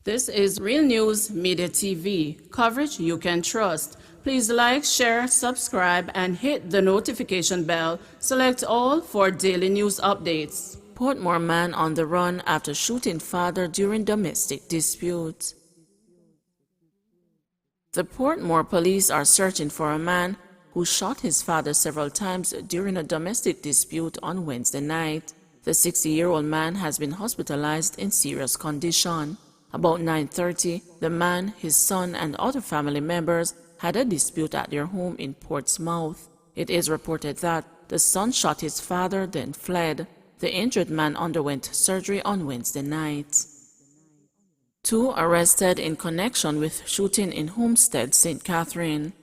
This is Real News Media TV, coverage you can trust. Please like, share, subscribe, and hit the notification bell. Select all for daily news updates. Portmore man on the run after shooting father during domestic dispute. The Portmore police are searching for a man who shot his father several times during a domestic dispute on Wednesday night. The 60-year-old man has been hospitalized in serious condition. About 9:30, the man, his son, and other family members had a dispute at their home in Portsmouth. It is reported that the son shot his father, then fled. The injured man underwent surgery on Wednesday night. 2 arrested in connection with shooting in Homestead, St. Catherine.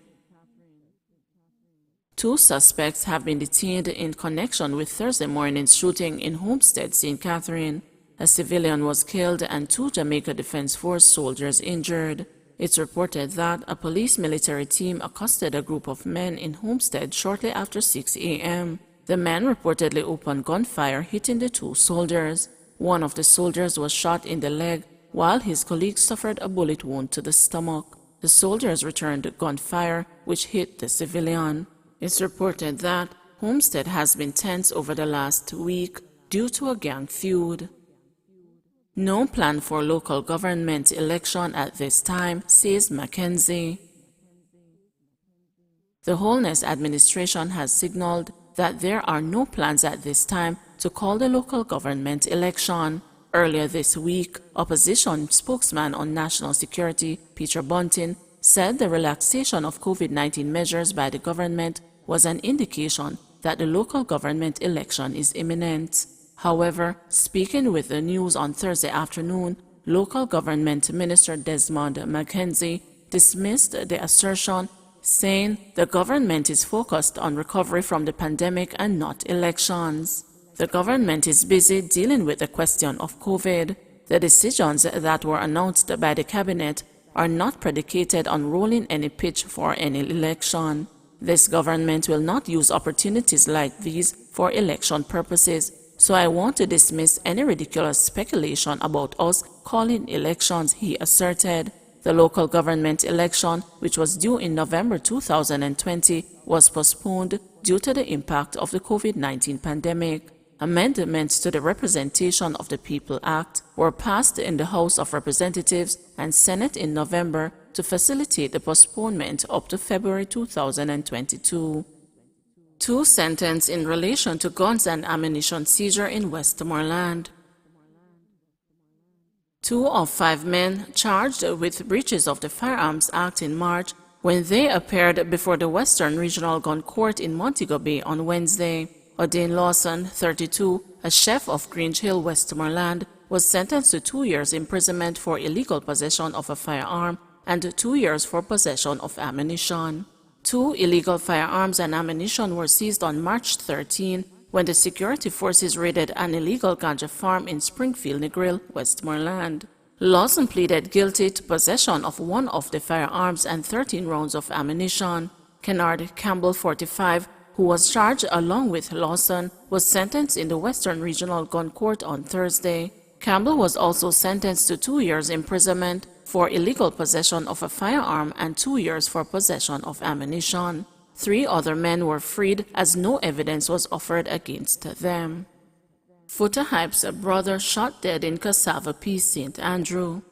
2 suspects have been detained in connection with Thursday morning's shooting in Homestead, St. Catherine. A civilian was killed and 2 Jamaica Defense Force soldiers injured. It's reported that a police military team accosted a group of men in Homestead shortly after 6 a.m. The men reportedly opened gunfire, hitting the 2 soldiers. One of the soldiers was shot in the leg, while his colleague suffered a bullet wound to the stomach. The soldiers returned gunfire, which hit the civilian. It's reported that Homestead has been tense over the last week due to a gang feud. No plan for local government election at this time, says Mackenzie. The Holness administration has signaled that there are no plans at this time to call the local government election. Earlier this week, opposition spokesman on national security, Peter Bunting, said the relaxation of COVID-19 measures by the government was an indication that the local government election is imminent. However, speaking with the news on Thursday afternoon, local government minister Desmond Mackenzie dismissed the assertion, saying the government is focused on recovery from the pandemic and not elections. The government is busy dealing with the question of COVID. The decisions that were announced by the cabinet are not predicated on rolling any pitch for any election. This government will not use opportunities like these for election purposes, so I want to dismiss any ridiculous speculation about us calling elections, he asserted. The local government election, which was due in November 2020, was postponed due to the impact of the COVID-19 pandemic. Amendments to the Representation of the People Act were passed in the House of Representatives and Senate in November to facilitate the postponement up to February 2022. 2 sentenced in relation to guns and ammunition seizure in Westmoreland. 2 of 5 men charged with breaches of the Firearms Act in March when they appeared before the Western Regional Gun Court in Montego Bay on Wednesday. Odin Lawson, 32, a chef of Grange Hill, Westmoreland, was sentenced to 2 years imprisonment for illegal possession of a firearm and 2 years for possession of ammunition. 2 illegal firearms and ammunition were seized on March 13 when the security forces raided an illegal ganja farm in Springfield, Negril, Westmoreland. Lawson pleaded guilty to possession of 1 of the firearms and 13 rounds of ammunition. Kennard Campbell, 45, who was charged along with Lawson, was sentenced in the Western Regional Gun Court on Thursday. Campbell was also sentenced to 2 years imprisonment for illegal possession of a firearm and 2 years for possession of ammunition. 3 other men were freed as no evidence was offered against them. Foota Hype's brother shot dead in Cassava, St. Andrew.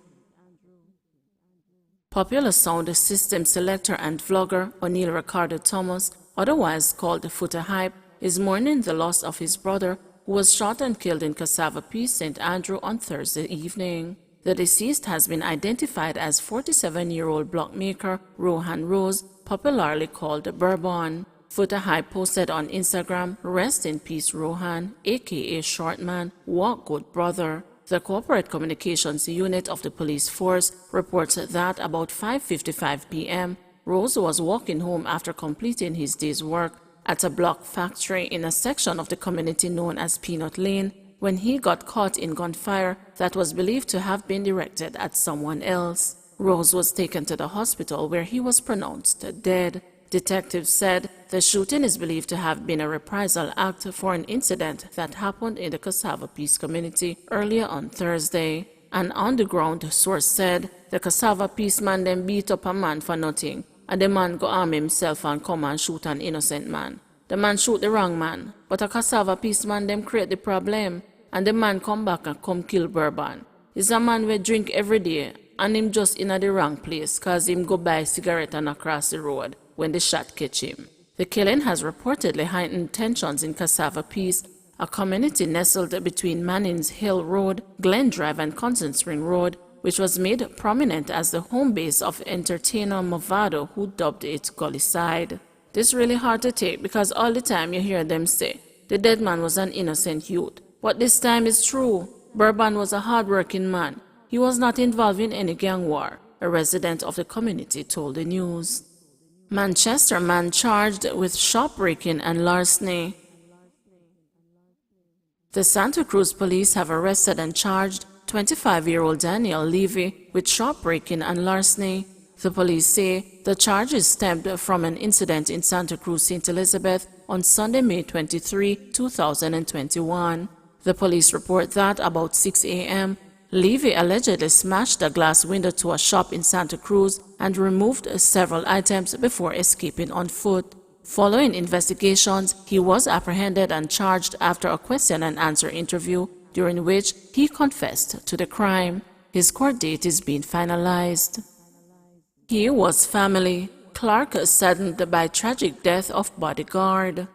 Popular sound system selector and vlogger O'Neil Ricardo Thomas, otherwise called Foota Hype, is mourning the loss of his brother who was shot and killed in Cassava, St. Andrew on Thursday evening. The deceased has been identified as 47-year-old blockmaker Rohan Rose, popularly called Bourbon. Foota Hype posted on Instagram, "Rest in peace Rohan, aka Shortman, walk good brother." The Corporate Communications Unit of the police force reports that about 5:55 p.m., Rose was walking home after completing his day's work at a block factory in a section of the community known as Peanut Lane when he got caught in gunfire that was believed to have been directed at someone else. Rose was taken to the hospital where he was pronounced dead. Detectives said the shooting is believed to have been a reprisal act for an incident that happened in the Cassava Peace community earlier on Thursday. An on-the-ground source said the Cassava policeman then beat up a man for nothing, and the man go arm himself and come and shoot an innocent man. The man shoot the wrong man, but a Cassava policeman them create the problem, and the man come back and come kill Bourbon. He's a man we drink every day, and him just in the wrong place, cause him go buy cigarette and across the road when the shot catch him. The killing has reportedly heightened tensions in Cassava Peace, a community nestled between Manning's Hill Road, Glen Drive and Constant Spring Road, which was made prominent as the home base of entertainer Movado, who dubbed it Gully Side. This is really hard to take because all the time you hear them say the dead man was an innocent youth. But this time it's true. Bourbon was a hard-working man. He was not involved in any gang war, a resident of the community told the news. Manchester man charged with shop breaking and larceny. The Santa Cruz police have arrested and charged 25-year-old Daniel Levy with shop breaking and larceny. The police say the charges stemmed from an incident in Santa Cruz, St. Elizabeth on Sunday, May 23, 2021. The police report that about 6 a.m., Levy allegedly smashed a glass window to a shop in Santa Cruz and removed several items before escaping on foot. Following investigations, he was apprehended and charged after a question and answer interview during which he confessed to the crime. His court date is being finalized. He was family. Clark saddened by tragic death of bodyguard.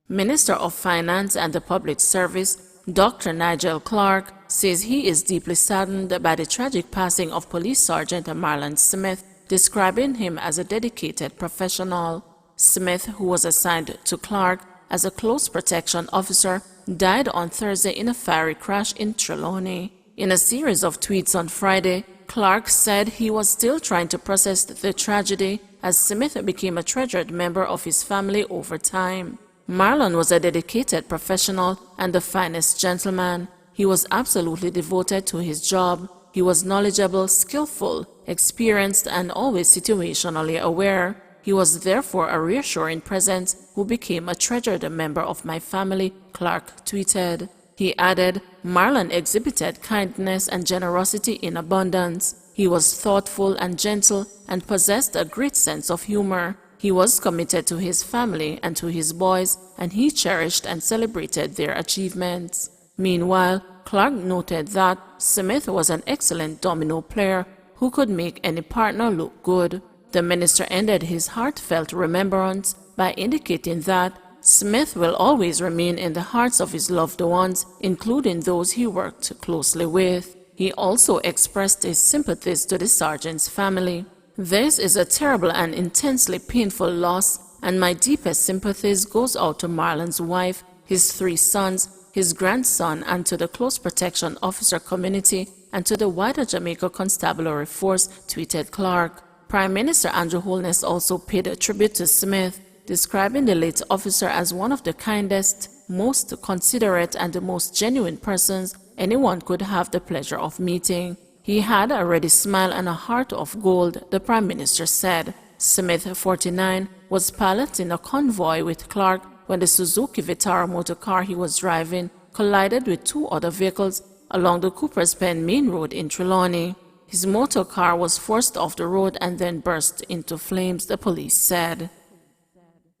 Minister of Finance and the Public Service, Dr. Nigel Clark, says he is deeply saddened by the tragic passing of Police Sergeant Marlon Smith, describing him as a dedicated professional. Smith, who was assigned to Clark as a close protection officer, died on Thursday in a fiery crash in Trelawney. In a series of tweets on Friday, Clark said he was still trying to process the tragedy as Smith became a treasured member of his family over time. Marlon was a dedicated professional and the finest gentleman. He was absolutely devoted to his job. He was knowledgeable, skillful, experienced, and always situationally aware. He was therefore a reassuring presence who became a treasured member of my family, Clark tweeted. He added, Marlon exhibited kindness and generosity in abundance. He was thoughtful and gentle and possessed a great sense of humor. He was committed to his family and to his boys, and he cherished and celebrated their achievements. Meanwhile, Clark noted that Smith was an excellent domino player who could make any partner look good. The minister ended his heartfelt remembrance by indicating that Smith will always remain in the hearts of his loved ones, including those he worked closely with. He also expressed his sympathies to the sergeant's family. This is a terrible and intensely painful loss, and my deepest sympathies goes out to Marlon's wife, his 3 sons, his grandson, and to the close protection officer community, and to the wider Jamaica Constabulary Force, tweeted Clark. Prime Minister Andrew Holness also paid a tribute to Smith, describing the late officer as one of the kindest, most considerate, and the most genuine persons anyone could have the pleasure of meeting. He had a ready smile and a heart of gold, the Prime Minister said. Smith, 49, was piloting a convoy with Clark when the Suzuki Vitara motor car he was driving collided with 2 other vehicles along the Cooper's Pen Main Road in Trelawney. His motor car was forced off the road and then burst into flames, the police said.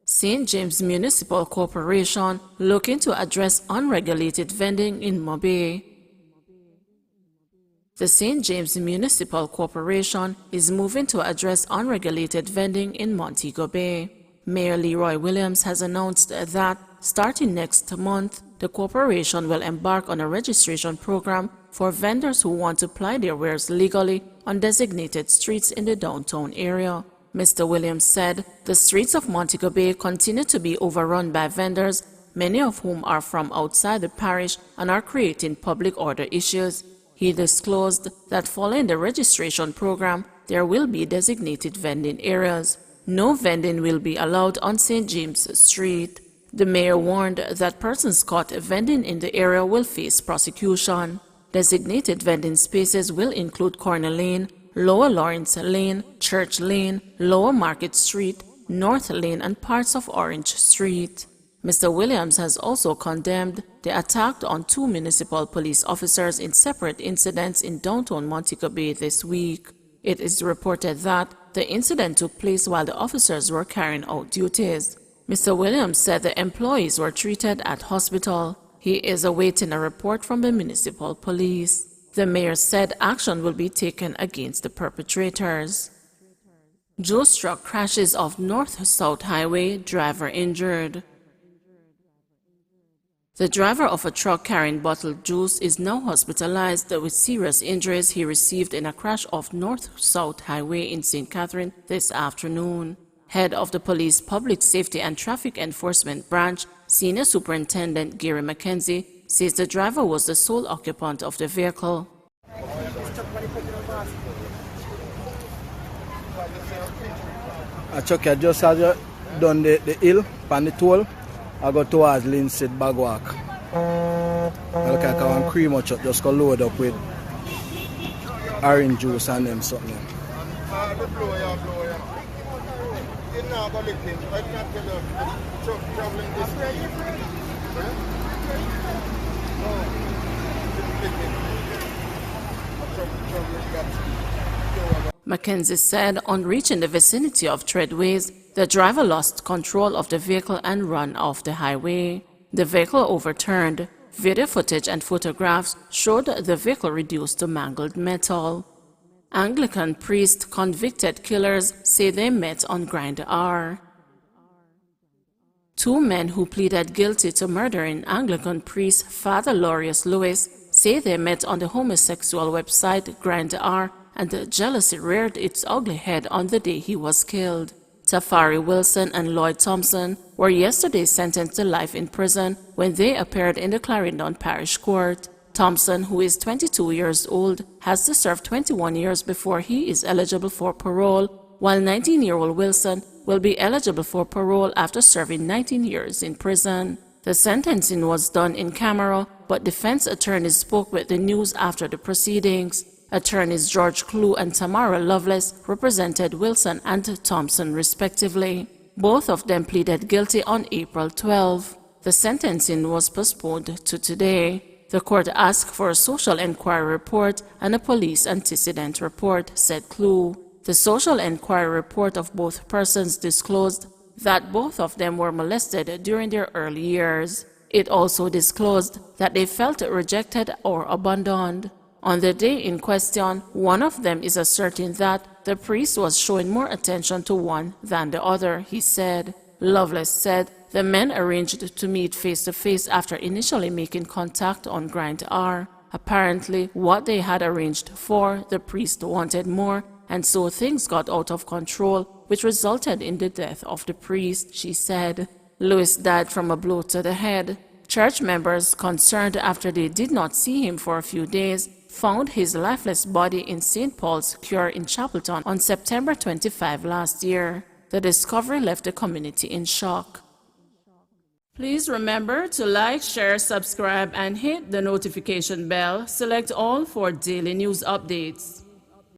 St. James Municipal Corporation looking to address unregulated vending in Mobay. The St. James Municipal Corporation is moving to address unregulated vending in Montego Bay. Mayor Leroy Williams has announced that, starting next month, the corporation will embark on a registration program for vendors who want to ply their wares legally on designated streets in the downtown area. Mr. Williams said the streets of Montego Bay continue to be overrun by vendors, many of whom are from outside the parish and are creating public order issues. He disclosed that following the registration program, there will be designated vending areas. No vending will be allowed on St. James Street. The mayor warned that persons caught vending in the area will face prosecution. Designated vending spaces will include Corner Lane, Lower Lawrence Lane, Church Lane, Lower Market Street, North Lane, and parts of Orange Street. Mr. Williams has also condemned they attacked on 2 municipal police officers in separate incidents in downtown Montego Bay this week. It is reported that the incident took place while the officers were carrying out duties. Mr. Williams said the employees were treated at hospital. He is awaiting a report from the municipal police. The mayor said action will be taken against the perpetrators. Juice truck crashes off North-South Highway, driver injured. The driver of a truck carrying bottled juice is now hospitalized with serious injuries he received in a crash off North-South Highway in St. Catherine this afternoon. Head of the Police Public Safety and Traffic Enforcement Branch, Senior Superintendent Gary McKenzie, says the driver was the sole occupant of the vehicle. I just had done the hill on the toll. I go towards Linstead Bagwalk. I look like one cream or just go load up with orange juice and them something. Mackenzie said on reaching the vicinity of Treadways, the driver lost control of the vehicle and ran off the highway. The vehicle overturned. Video footage and photographs showed the vehicle reduced to mangled metal. Anglican priest convicted killers say they met on Grind R. 2 men who pleaded guilty to murdering Anglican priest Father Laureus Lewis say they met on the homosexual website Grind R, and jealousy reared its ugly head on the day he was killed. Tafari Wilson and Lloyd Thompson were yesterday sentenced to life in prison when they appeared in the Clarendon Parish Court. Thompson, who is 22 years old, has to serve 21 years before he is eligible for parole, while 19-year-old Wilson will be eligible for parole after serving 19 years in prison. The sentencing was done in camera, but defense attorneys spoke with the news after the proceedings. Attorneys George Clue and Tamara Lovelace represented Wilson and Thompson respectively. Both of them pleaded guilty on April 12. The sentencing was postponed to today. The court asked for a social enquiry report and a police antecedent report, said Clue. The social enquiry report of both persons disclosed that both of them were molested during their early years. It also disclosed that they felt rejected or abandoned. On the day in question, one of them is asserting that the priest was showing more attention to one than the other, he said. Lovelace said the men arranged to meet face-to-face after initially making contact on Grind R. Apparently, what they had arranged for, the priest wanted more, and so things got out of control, which resulted in the death of the priest, she said. Lewis died from a blow to the head. Church members, concerned after they did not see him for a few days, found his lifeless body in St. Paul's Cure in Chapelton on September 25 last year. The discovery left the community in shock. Please remember to like, share, subscribe, and hit the notification bell. Select all for daily news updates.